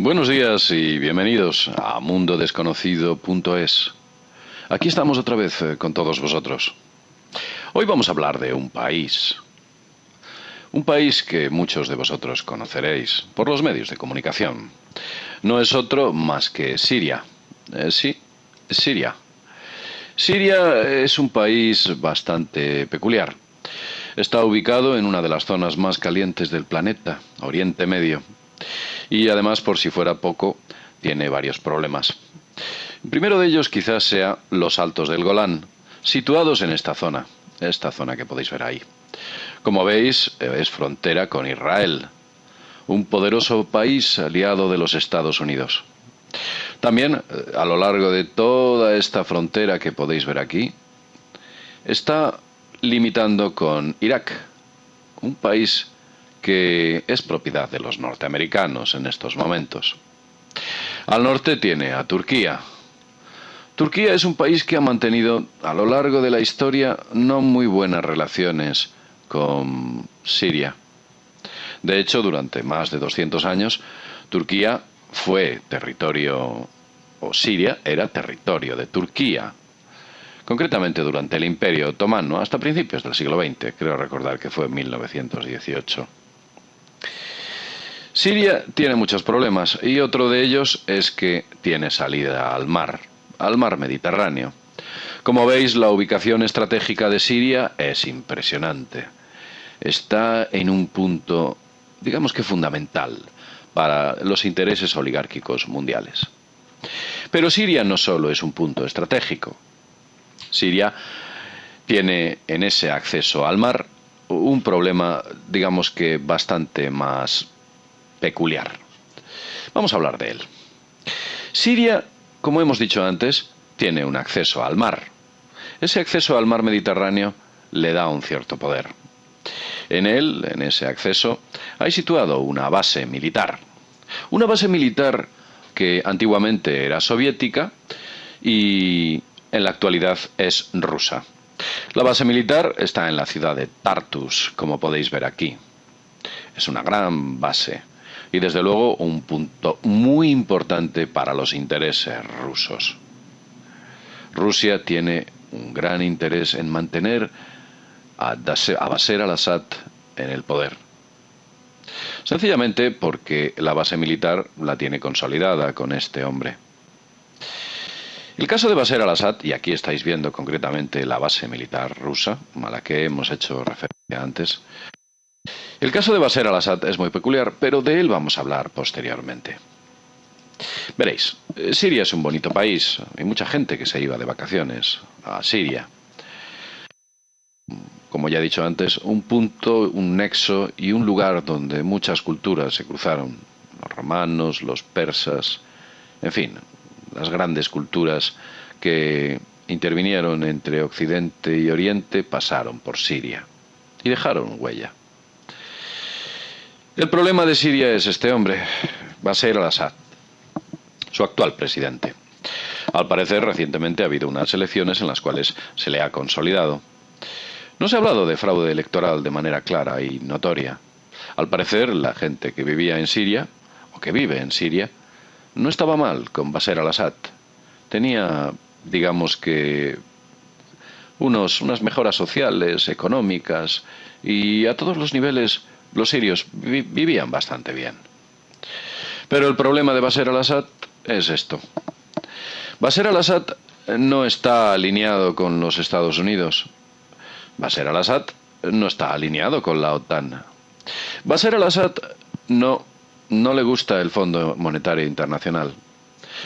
Buenos días y bienvenidos a mundodesconocido.es. Aquí estamos otra vez con todos vosotros. Hoy vamos a hablar de un país que muchos de vosotros conoceréis por los medios de comunicación. No es otro más que Siria. Sí, Siria. Siria es un país bastante peculiar. Está ubicado en una de las zonas más calientes del planeta, Oriente Medio. Y además, por si fuera poco, tiene varios problemas. El primero de ellos quizás sea los Altos del Golán, situados en esta zona que podéis ver ahí. Como veis, es frontera con Israel, un poderoso país aliado de los Estados Unidos. También, a lo largo de toda esta frontera que podéis ver aquí, está limitando con Irak, un país que es propiedad de los norteamericanos en estos momentos. Al norte tiene a Turquía. Turquía es un país que ha mantenido a lo largo de la historia no muy buenas relaciones con Siria. De hecho, durante más de 200 años, Turquía fue territorio, o Siria era territorio de Turquía. Concretamente durante el Imperio Otomano, hasta principios del siglo XX, creo recordar que fue en 1918. Siria tiene muchos problemas y otro de ellos es que tiene salida al mar Mediterráneo. Como veis, la ubicación estratégica de Siria es impresionante. Está en un punto, digamos que fundamental, para los intereses oligárquicos mundiales. Pero Siria no solo es un punto estratégico. Siria tiene en ese acceso al mar un problema, digamos que bastante más peculiar. Vamos a hablar de él. Siria, como hemos dicho antes, tiene un acceso al mar. Ese acceso al mar Mediterráneo le da un cierto poder. En ese acceso, hay situado una base militar. Una base militar que antiguamente era soviética y en la actualidad es rusa. La base militar está en la ciudad de Tartus, como podéis ver aquí. Es una gran base y desde luego un punto muy importante para los intereses rusos. Rusia tiene un gran interés en mantener a Bashar al-Assad en el poder. Sencillamente porque la base militar la tiene consolidada con este hombre. El caso de Bashar al-Assad, y aquí estáis viendo concretamente la base militar rusa, a la que hemos hecho referencia antes. El caso de Bashar al-Assad es muy peculiar, pero de él vamos a hablar posteriormente. Veréis, Siria es un bonito país, hay mucha gente que se iba de vacaciones a Siria. Como ya he dicho antes, un punto, un nexo y un lugar donde muchas culturas se cruzaron. Los romanos, los persas, en fin, las grandes culturas que intervinieron entre Occidente y Oriente pasaron por Siria y dejaron huella. El problema de Siria es este hombre, Bashar al-Assad, su actual presidente. Al parecer, recientemente ha habido unas elecciones en las cuales se le ha consolidado. No se ha hablado de fraude electoral de manera clara y notoria. Al parecer, la gente que vivía en Siria, o que vive en Siria, no estaba mal con Bashar al-Assad. Tenía, digamos que, unas mejoras sociales, económicas, y a todos los niveles los sirios vivían bastante bien. Pero el problema de Bashar al-Assad es esto. Bashar al-Assad no está alineado con los Estados Unidos. Bashar al-Assad no está alineado con la OTAN. Bashar al-Assad no le gusta el Fondo Monetario Internacional.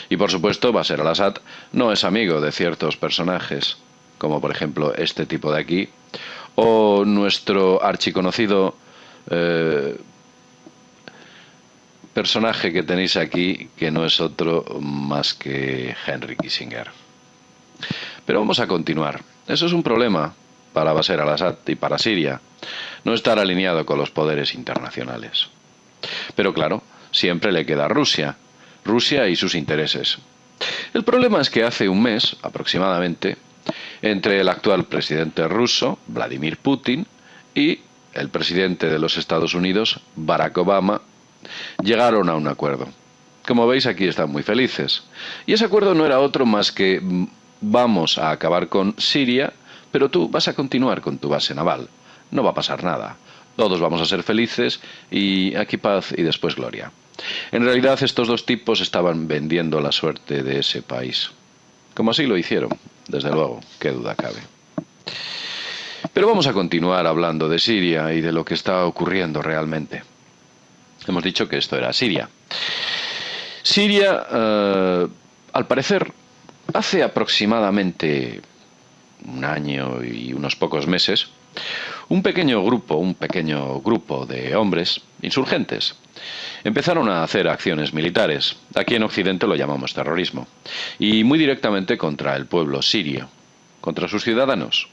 Y por supuesto, Bashar al-Assad no es amigo de ciertos personajes, como por ejemplo este tipo de aquí, o nuestro archiconocido personaje que tenéis aquí, que no es otro más que Henry Kissinger. Pero vamos a continuar. Eso es un problema para Bashar al-Assad y para Siria, no estar alineado con los poderes internacionales. Pero claro, siempre le queda Rusia y sus intereses. El problema es que hace un mes, aproximadamente, entre el actual presidente ruso, Vladimir Putin, y el presidente de los Estados Unidos, Barack Obama, llegaron a un acuerdo. Como veis, aquí están muy felices. Y ese acuerdo no era otro más que vamos a acabar con Siria, pero tú vas a continuar con tu base naval. No va a pasar nada. Todos vamos a ser felices y aquí paz y después gloria. En realidad estos dos tipos estaban vendiendo la suerte de ese país. Como así lo hicieron, desde luego, qué duda cabe. Pero vamos a continuar hablando de Siria y de lo que está ocurriendo realmente. Hemos dicho que esto era Siria. Siria, al parecer, hace aproximadamente un año y unos pocos meses, un pequeño grupo de hombres insurgentes empezaron a hacer acciones militares. Aquí en Occidente lo llamamos terrorismo. Y muy directamente contra el pueblo sirio, contra sus ciudadanos.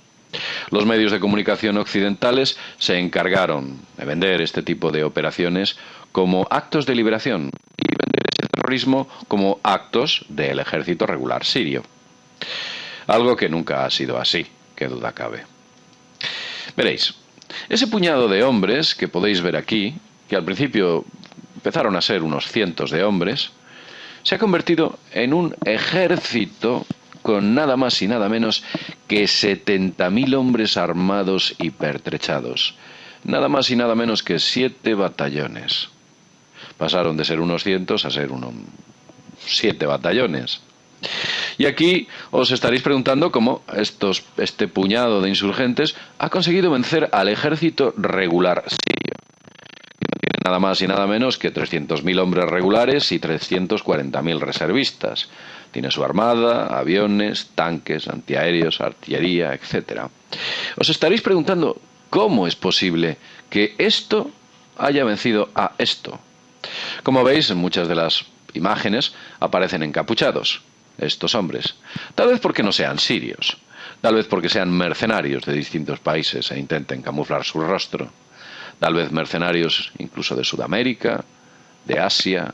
Los medios de comunicación occidentales se encargaron de vender este tipo de operaciones como actos de liberación y vender ese terrorismo como actos del ejército regular sirio. Algo que nunca ha sido así, qué duda cabe. Veréis, ese puñado de hombres que podéis ver aquí, que al principio empezaron a ser unos cientos de hombres, se ha convertido en un ejército con nada más y nada menos que 70.000 hombres armados y pertrechados. Nada más y nada menos que 7 batallones. Pasaron de ser unos cientos a ser 7 batallones. Y aquí os estaréis preguntando cómo este puñado de insurgentes ha conseguido vencer al ejército regular sirio. No tiene nada más y nada menos que 300.000 hombres regulares y 340.000 reservistas. Tiene su armada, aviones, tanques, antiaéreos, artillería, etc. Os estaréis preguntando cómo es posible que esto haya vencido a esto. Como veis, en muchas de las imágenes aparecen encapuchados estos hombres. Tal vez porque no sean sirios, tal vez porque sean mercenarios de distintos países e intenten camuflar su rostro, tal vez mercenarios incluso de Sudamérica, de Asia,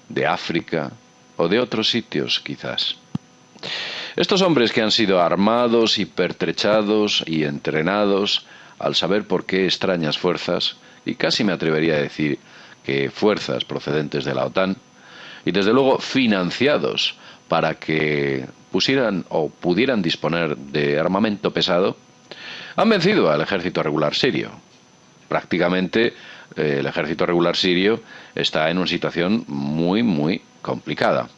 de África o de otros sitios quizás. Estos hombres que han sido armados y pertrechados y entrenados al saber por qué extrañas fuerzas, y casi me atrevería a decir que fuerzas procedentes de la OTAN, y desde luego financiados para que pusieran o pudieran disponer de armamento pesado, han vencido al ejército regular sirio. Prácticamente el ejército regular sirio está en una situación muy complicada.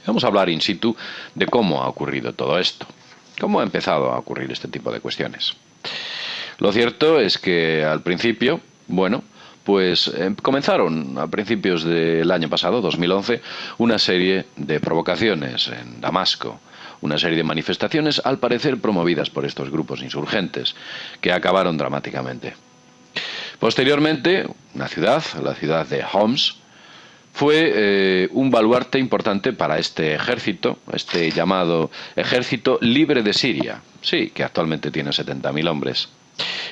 Vamos a hablar in situ de cómo ha ocurrido todo esto, cómo ha empezado a ocurrir este tipo de cuestiones. Lo cierto es que al principio, pues comenzaron a principios del año pasado, 2011, una serie de provocaciones en Damasco, una serie de manifestaciones al parecer promovidas por estos grupos insurgentes, que acabaron dramáticamente. Posteriormente, la ciudad de Homs, fue un baluarte importante para este ejército, este llamado Ejército Libre de Siria, sí, que actualmente tiene 70.000 hombres.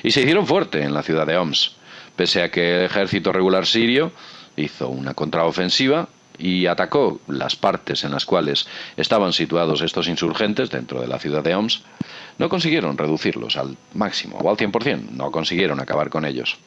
Y se hicieron fuerte en la ciudad de Homs, pese a que el ejército regular sirio hizo una contraofensiva y atacó las partes en las cuales estaban situados estos insurgentes dentro de la ciudad de Homs, no consiguieron reducirlos al máximo o al 100%, no consiguieron acabar con ellos.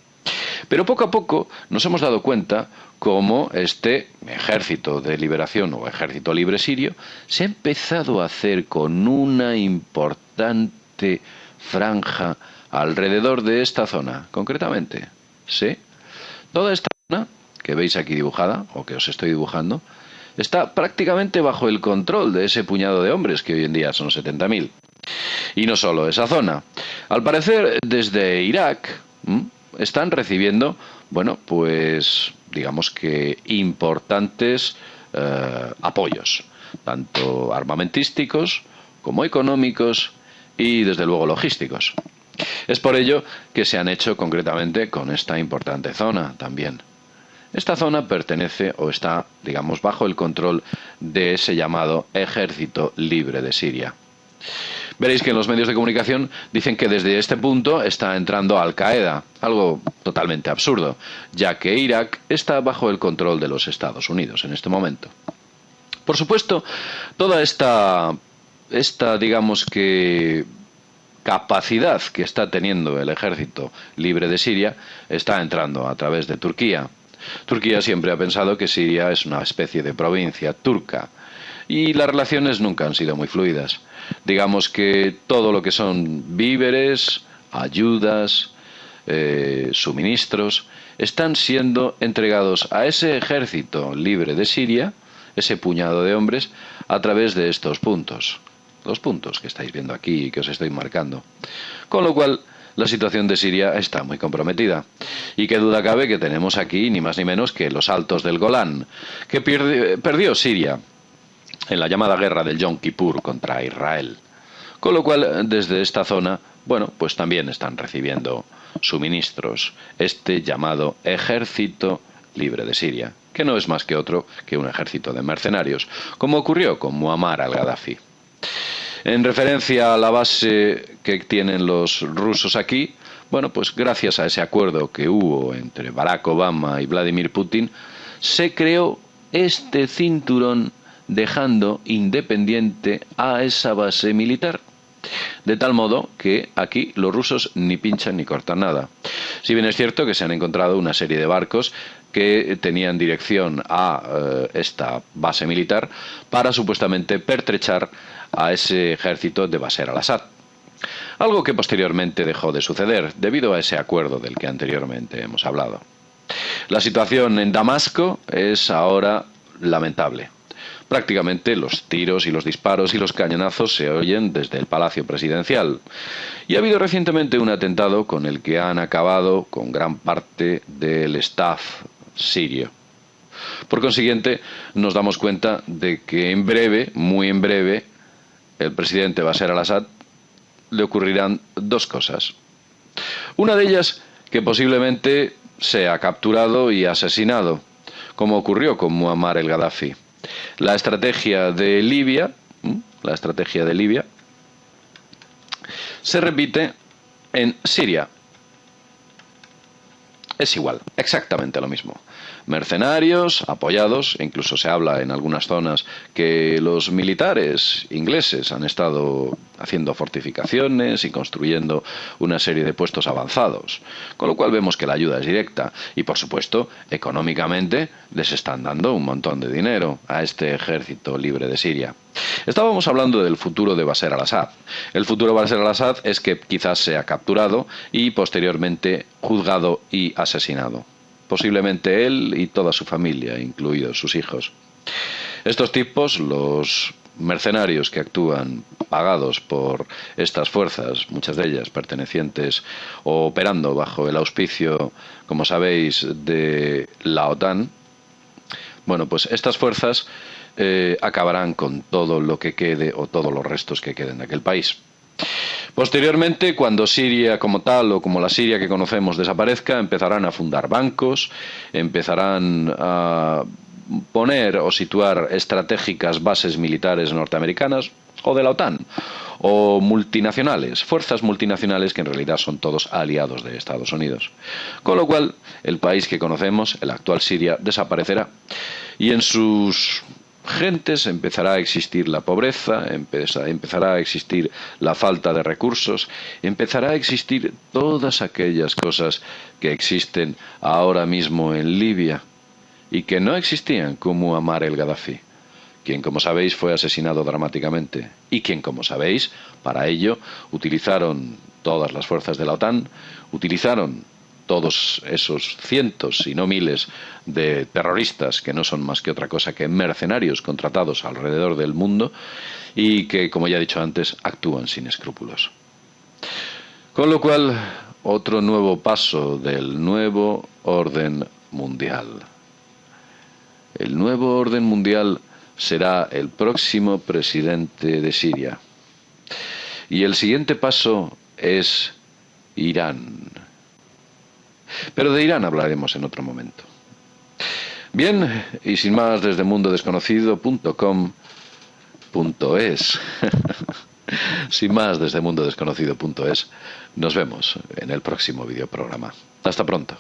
Pero poco a poco nos hemos dado cuenta cómo este ejército de liberación o ejército libre sirio se ha empezado a hacer con una importante franja alrededor de esta zona, concretamente. ¿Sí? Toda esta zona que veis aquí dibujada, o que os estoy dibujando, está prácticamente bajo el control de ese puñado de hombres que hoy en día son 70.000. Y no solo esa zona. Al parecer, desde Irak están recibiendo, pues digamos que importantes apoyos, tanto armamentísticos como económicos y desde luego logísticos. Es por ello que se han hecho concretamente con esta importante zona también. Esta zona pertenece o está, digamos, bajo el control de ese llamado Ejército Libre de Siria. Veréis que en los medios de comunicación dicen que desde este punto está entrando Al-Qaeda, algo totalmente absurdo, ya que Irak está bajo el control de los Estados Unidos en este momento. Por supuesto, toda esta digamos que capacidad que está teniendo el Ejército Libre de Siria está entrando a través de Turquía. Turquía siempre ha pensado que Siria es una especie de provincia turca y las relaciones nunca han sido muy fluidas. Digamos que todo lo que son víveres, ayudas, suministros, están siendo entregados a ese ejército libre de Siria, ese puñado de hombres, a través de estos puntos. Los puntos que estáis viendo aquí y que os estoy marcando. Con lo cual, la situación de Siria está muy comprometida. Y qué duda cabe que tenemos aquí ni más ni menos que los Altos del Golán, que perdió Siria en la llamada guerra del Yom Kippur contra Israel. Con lo cual, desde esta zona, bueno, pues también están recibiendo suministros, este llamado Ejército Libre de Siria, que no es más que otro que un ejército de mercenarios, como ocurrió con Muammar al-Gaddafi. En referencia a la base que tienen los rusos aquí, bueno, pues gracias a ese acuerdo que hubo entre Barack Obama y Vladimir Putin, se creó este cinturón dejando independiente a esa base militar. De tal modo que aquí los rusos ni pinchan ni cortan nada. Si bien es cierto que se han encontrado una serie de barcos que tenían dirección a esta base militar para supuestamente pertrechar a ese ejército de Bashar al-Assad. Algo que posteriormente dejó de suceder debido a ese acuerdo del que anteriormente hemos hablado. La situación en Damasco es ahora lamentable. Prácticamente los tiros y los disparos y los cañonazos se oyen desde el Palacio Presidencial. Y ha habido recientemente un atentado con el que han acabado con gran parte del staff sirio. Por consiguiente, nos damos cuenta de que en breve, muy en breve, el presidente Bashar al-Assad le ocurrirán dos cosas. Una de ellas, que posiblemente sea capturado y asesinado, como ocurrió con Muammar el-Gaddafi. La estrategia de Libia se repite en Siria. Es igual, exactamente lo mismo. Mercenarios, apoyados, e incluso se habla en algunas zonas que los militares ingleses han estado haciendo fortificaciones y construyendo una serie de puestos avanzados, con lo cual vemos que la ayuda es directa y, por supuesto, económicamente les están dando un montón de dinero a este ejército libre de Siria. Estábamos hablando del futuro de Bashar al-Assad. El futuro de Bashar al-Assad es que quizás sea capturado y posteriormente juzgado y asesinado. Posiblemente él y toda su familia, incluidos sus hijos. Estos tipos, los mercenarios que actúan pagados por estas fuerzas, muchas de ellas pertenecientes o operando bajo el auspicio, como sabéis, de la OTAN, bueno, pues estas fuerzas acabarán con todo lo que quede o todos los restos que queden de aquel país. Posteriormente, cuando Siria como tal o como la Siria que conocemos desaparezca, empezarán a fundar bancos, empezarán a poner o situar estratégicas bases militares norteamericanas o de la OTAN o multinacionales, fuerzas multinacionales que en realidad son todos aliados de Estados Unidos. Con lo cual, el país que conocemos, el actual Siria, desaparecerá y en sus gentes empezará a existir la pobreza, empezará a existir la falta de recursos, empezará a existir todas aquellas cosas que existen ahora mismo en Libia y que no existían con Muammar el-Gaddafi, quien, como sabéis, fue asesinado dramáticamente y quien, como sabéis, para ello utilizaron todas las fuerzas de la OTAN, utilizaron todos esos cientos, si no miles, de terroristas que no son más que otra cosa que mercenarios contratados alrededor del mundo y que, como ya he dicho antes, actúan sin escrúpulos. Con lo cual, otro nuevo paso del nuevo orden mundial. El nuevo orden mundial será el próximo presidente de Siria. Y el siguiente paso es Irán. Pero de Irán hablaremos en otro momento. Bien, y sin más, desde mundodesconocido.com.es sin más, desde mundodesconocido.es nos vemos en el próximo videoprograma. Hasta pronto.